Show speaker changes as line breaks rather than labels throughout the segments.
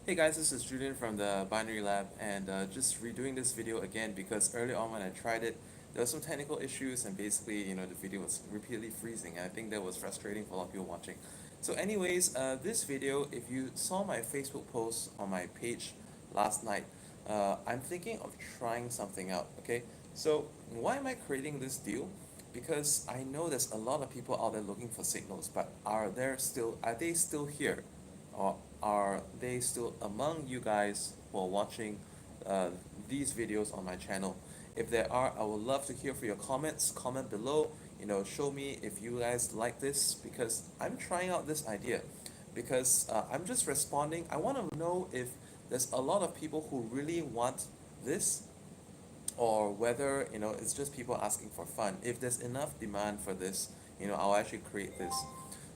Hey guys, this is Julian from the Binary Lab, and just redoing this video again because early on when I tried it, there were some technical issues, and basically, the video was repeatedly freezing, and I think that was frustrating for a lot of people watching. So anyways, this video, if you saw my Facebook post on my page last night, I'm thinking of trying something out, okay? So why am I creating this deal? Because I know there's a lot of people out there looking for signals, but are they still here? Or are they still among you guys who are watching uh, these videos on my channel? If there are, I would love to hear for your comments. Comment below, show me if you guys like this because I'm trying out this idea because I'm just responding. I want to know if there's a lot of people who really want this or whether it's just people asking for fun. If there's enough demand for this, I'll actually create this.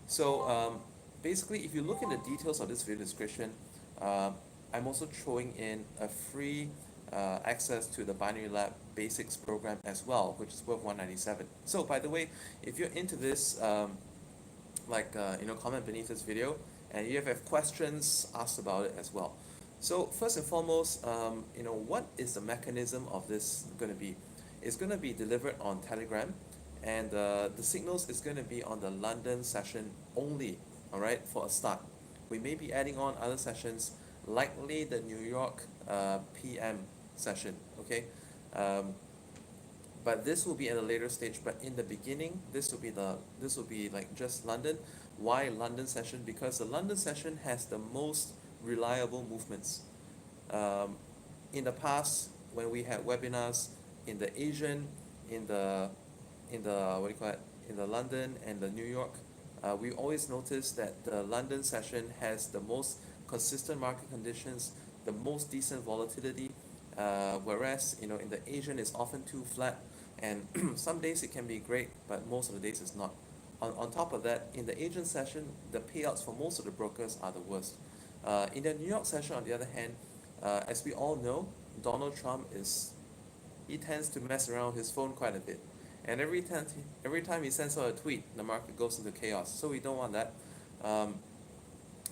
So basically, if you look in the details of this video description, uh, I'm also throwing in a free access to the Binary Lab Basics program as well, which is worth 197. So by the way, if you're into this, comment beneath this video, and you have questions, ask about it as well. So first and foremost, what is the mechanism of this going to be? It's going to be delivered on Telegram, and the signals is going to be on the London session only. All right, for a start, we may be adding on other sessions, likely the New York PM session. Okay, um, but this will be at a later stage. But in the beginning, this will be like just London. Why London session? Because the London session has the most reliable movements. um, in the past, when we had webinars in the Asian, in the what do you call it, in the London and the New York, we always noticed that the London session has the most consistent market conditions, the most decent volatility, whereas in the Asian it's often too flat, and some days it can be great, but most of the days it's not. On top of that, in the Asian session, the payouts for most of the brokers are the worst. In the New York session, on the other hand, as we all know, Donald Trump he tends to mess around with his phone quite a bit. And every time he sends out a tweet, the market goes into chaos. So we don't want that. Um,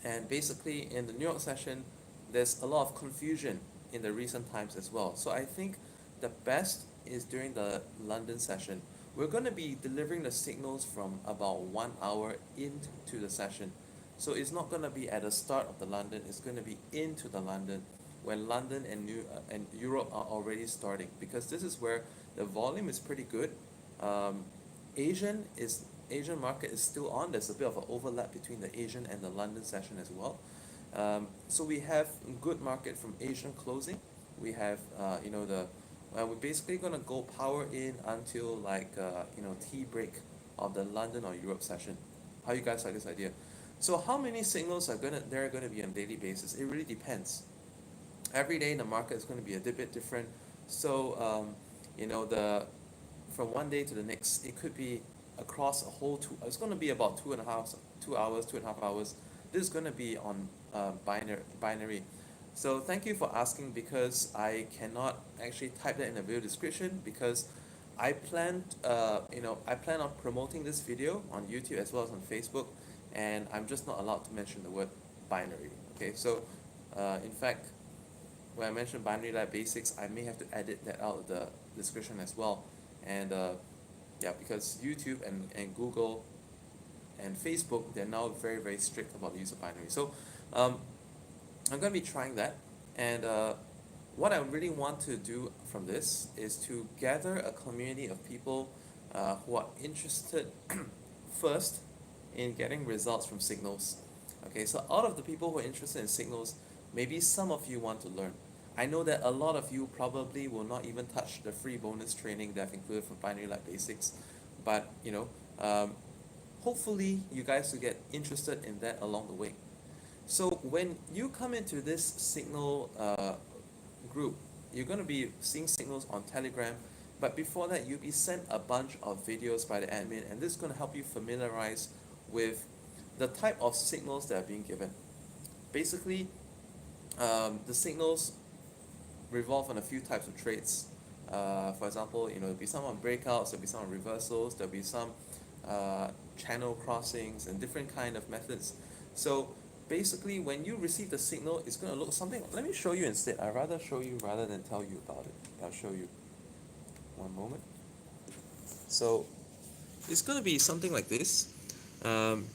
and basically, in the New York session, there's a lot of confusion in the recent times as well. So I think the best is during the London session. We're going to be delivering the signals from about 1 hour into the session. So it's not going to be at the start of the London, it's going to be into the London when London and Europe are already starting, because this is where the volume is pretty good. Um, Asian market is still on. There's a bit of an overlap between the Asian and the London session as well. So we have good market from Asian closing. We have we're basically gonna go power in until tea break of the London or Europe session. How you guys like this idea? So how many signals are gonna be on a daily basis? It really depends. Every day the market is going to be a bit different. So the from one day to the next, it could be across a whole two. It's going to be about 2.5 hours, 2.5 hours. This is going to be on binary. So thank you for asking, because I cannot actually type that in the video description because I plan on promoting this video on YouTube as well as on Facebook, and I'm just not allowed to mention the word binary. Okay, so in fact, when I mentioned Binary Lab Basics, I may have to edit that out of the description as well. And yeah, because YouTube and Google and Facebook, they're now very, very strict about the use of binary. So um, I'm going to be trying that. And what I really want to do from this is to gather a community of people who are interested first in getting results from signals. Okay, so out of the people who are interested in signals, maybe some of you want to learn. I know that a lot of you probably will not even touch the free bonus training that I've included for Binary Lab Basics, but hopefully you guys will get interested in that along the way. So when you come into this signal group, you're going to be seeing signals on Telegram, but before that you'll be sent a bunch of videos by the admin, and this is going to help you familiarize with the type of signals that are being given. Basically, the signals revolve on a few types of trades. For example, there'll be some on breakouts, there'll be some on reversals, there'll be some channel crossings and different kind of methods. So basically when you receive the signal, it's going to look something. Let me show you instead. I'd rather show you rather than tell you about it. I'll show you. One moment. So it's going to be something like this. Um,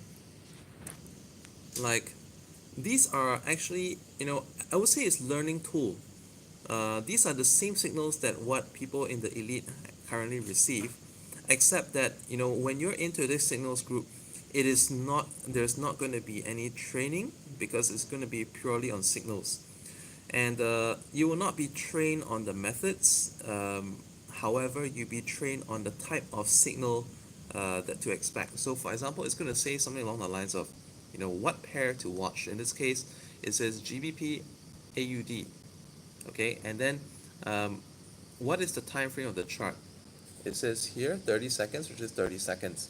like these are actually, I would say it's learning tool. These are the same signals that what people in the elite currently receive, except that when you're into this signals group, there's not going to be any training because it's going to be purely on signals, and you will not be trained on the methods. However, you'll be trained on the type of signal that to expect. So, for example, it's going to say something along the lines of, what pair to watch. In this case, it says GBP AUD. Okay, and then um, what is the time frame of the chart? It says here 30 seconds, which is 30 seconds.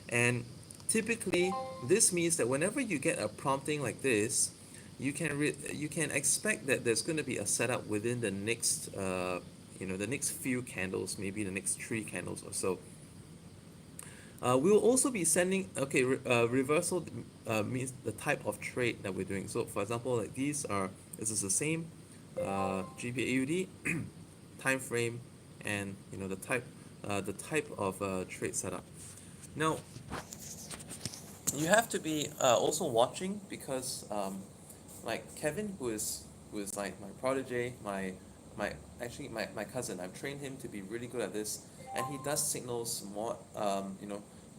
And typically, this means that whenever you get a prompting like this, you can expect that there's going to be a setup within the next the next few candles, maybe the next 3 candles or so. We will also be sending, reversal means the type of trade that we're doing. So for example, like this is the same GPAUD time frame, and the type of trade setup. Now you have to be also watching because like Kevin, who is like my protege, my cousin. I've trained him to be really good at this, and he does signals more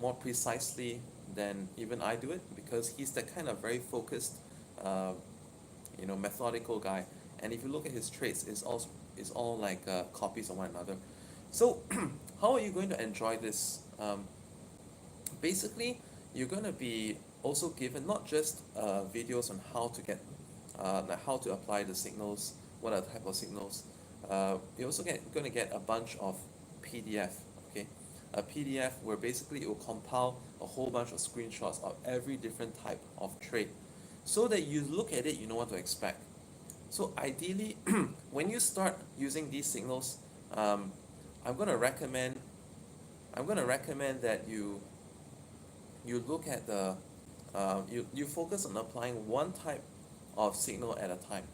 more precisely than even I do it, because he's that kind of very focused uh, methodical guy. And if you look at his traits, it's all like copies of one another. So how are you going to enjoy this? Basically, you're going to be also given not just videos on how to get like how to apply the signals, what are the type of signals. You're also going to get a bunch of PDF. Okay, a PDF where basically it will compile a whole bunch of screenshots of every different type of trade, so that you look at it, you know what to expect. So ideally, when you start using these signals, um, I'm going to recommend that you look at you focus on applying one type of signal at a time.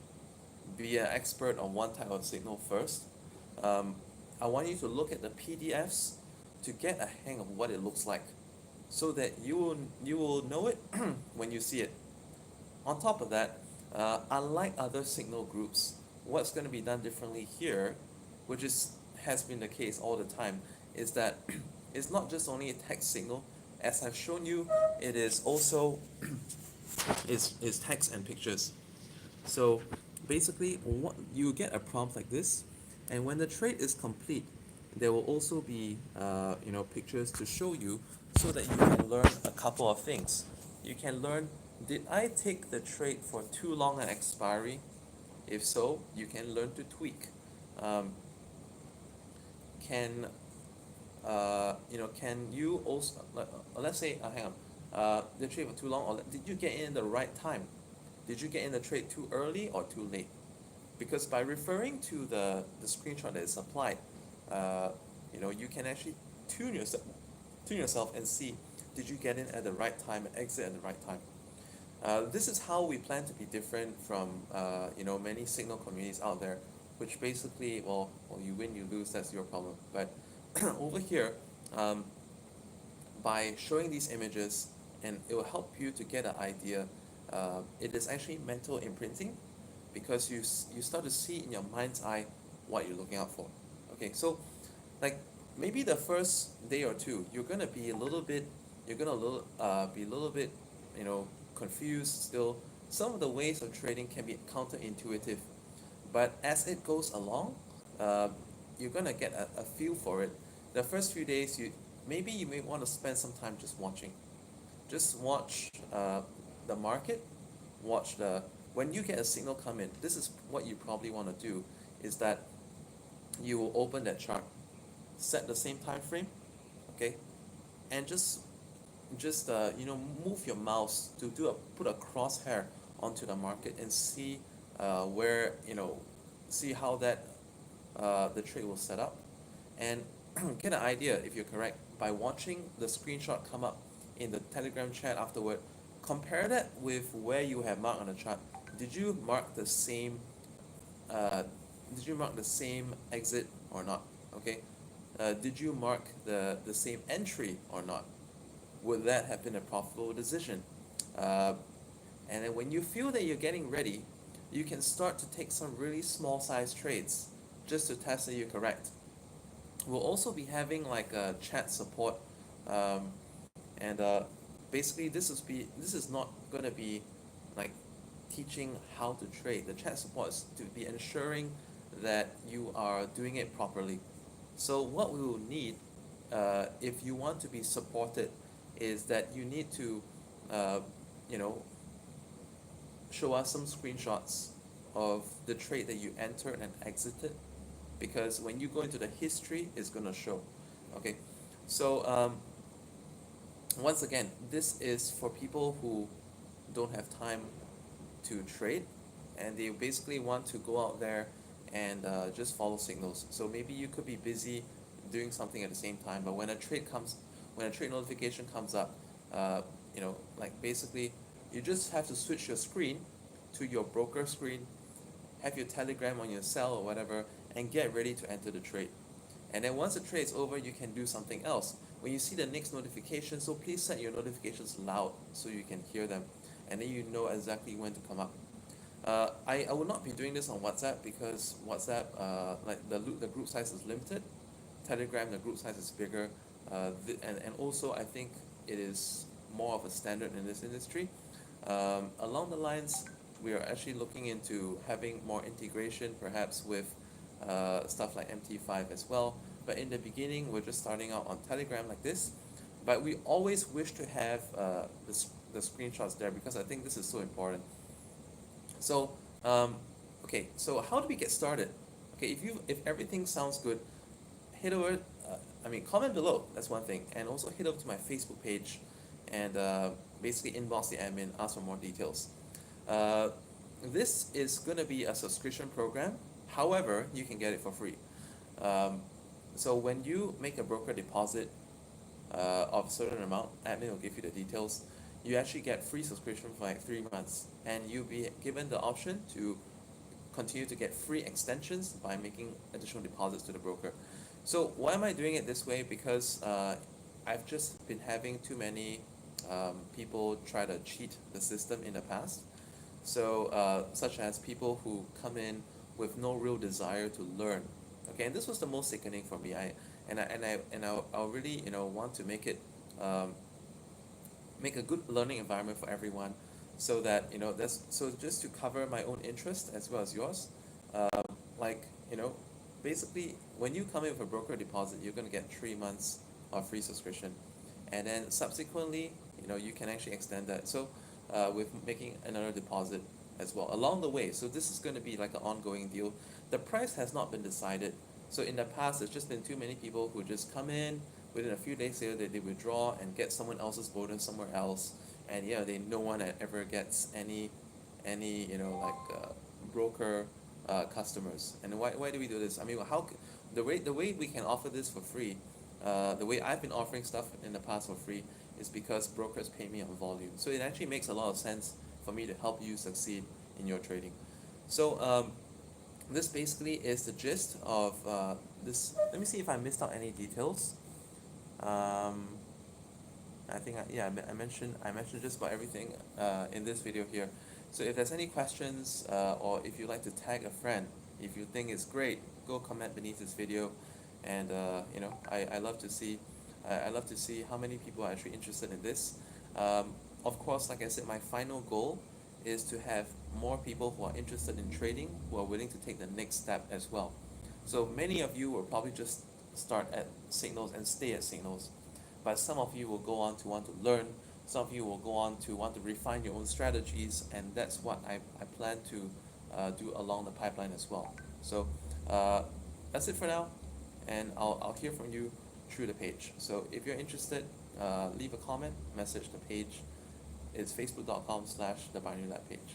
Be an expert on one type of signal first. Um, I want you to look at the PDFs to get a hang of what it looks like, so that you will know it when you see it. On top of that, unlike other signal groups, what's going to be done differently here, which has been the case all the time, is that it's not just only a text signal. As I've shown you, it is also is text and pictures. So basically, what you get a prompt like this, and when the trade is complete, there will also be pictures to show you, so that you can learn a couple of things. You can learn, did I take the trade for too long an expiry? If so, you can learn to tweak. Um, can can you also let's say hang on, the trade for too long, or did you get in the right time? Did you get in the trade too early or too late? Because by referring to the screenshot that is applied, you can actually tune yourself and see, did you get in at the right time and exit at the right time. This is how we plan to be different from many signal communities out there, which basically, well, you win, you lose, that's your problem. But over here, um, by showing these images, and it will help you to get an idea. It is actually mental imprinting, because you start to see in your mind's eye what you're looking out for. Okay, so like maybe the first day or two, you're gonna be a little bit, confused still. Some of the ways of trading can be counterintuitive, but as it goes along, uh, you're gonna get a feel for it. The first few days, you may want to spend some time just watching. Just watch the market. Watch the When you get a signal come in. This is what you probably want to do. Is that you will open that chart, set the same time frame, okay, and just move your mouse to put a crosshair onto the market and see where see how that the trade will set up, and get an idea if you're correct by watching the screenshot come up in the Telegram chat afterward. compare that with where you have marked on the chart. Did you mark the same uh, did you mark the same exit or not? Okay. Did you mark the same entry or not? Would that have been a profitable decision? Uh, and then when you feel that you're getting ready, you can start to take some really small size trades just to test that you're correct. We'll also be having like a chat support, um, and basically this is not gonna be like teaching how to trade. The chat support is to be ensuring that you are doing it properly. So what we will need, if you want to be supported, is that you need to, uh, you know, show us some screenshots of the trade that you entered and exited, because when you go into the history, it's gonna show. Okay, so once again, this is for people who don't have time to trade, and they basically want to go out there and just follow signals. So maybe you could be busy doing something at the same time, but when a trade notification comes up, like basically, you just have to switch your screen to your broker screen, have your Telegram on your cell or whatever, and get ready to enter the trade. And then once the trade is over, you can do something else. When you see the next notification, so please set your notifications loud so you can hear them, and then you know exactly when to come up. I will not be doing this on WhatsApp because WhatsApp, like the group size is limited. Telegram, the group size is bigger, and also I think it is more of a standard in this industry. Along the lines, we are actually looking into having more integration, perhaps with stuff like MT5 as well. But in the beginning, we're just starting out on Telegram like this. But we always wish to have the screenshots there because I think this is so important. So, okay, so how do we get started? Okay, if everything sounds good, hit over. Comment below. That's one thing, and also hit over to my Facebook page, and basically inbox the admin, ask for more details. Uh, this is gonna be a subscription program. However, you can get it for free. Um, so when you make a broker deposit of a certain amount, admin will give you the details. You actually get free subscription for like 3 months, and you'll be given the option to continue to get free extensions by making additional deposits to the broker. So why am I doing it this way? Because I've just been having too many people try to cheat the system in the past. So such as people who come in with no real desire to learn. Okay, and this was the most sickening for me. I really want to make it make a good learning environment for everyone, so that that's so just to cover my own interest as well as yours. Um, like basically when you come in with a broker deposit, you're gonna get 3 months of free subscription, and then subsequently you can actually extend that. So with making another deposit as well along the way. So this is going to be like an ongoing deal. The price has not been decided. So in the past, there's just been too many people who just come in within a few days later they withdraw and get someone else's bonus somewhere else, and no one ever gets any broker customers. And why do we do this? I mean, the way we can offer this for free, the way I've been offering stuff in the past for free is because brokers pay me on volume. So it actually makes a lot of sense for me to help you succeed in your trading. So this basically is the gist of this. Let me see if I missed out any details. I think I mentioned just about everything in this video here. So if there's any questions or if you'd like to tag a friend, if you think it's great, go comment beneath this video, and I love to see how many people are actually interested in this. Of course, like I said, my final goal is to have more people who are interested in trading, who are willing to take the next step as well. So many of you will probably just start at signals and stay at signals, but some of you will go on to want to learn, some of you will go on to want to refine your own strategies, and that's what I plan to do along the pipeline as well. So that's it for now, and I'll hear from you through the page. So if you're interested, leave a comment, message the page. It's facebook.com/the Binary Lab page.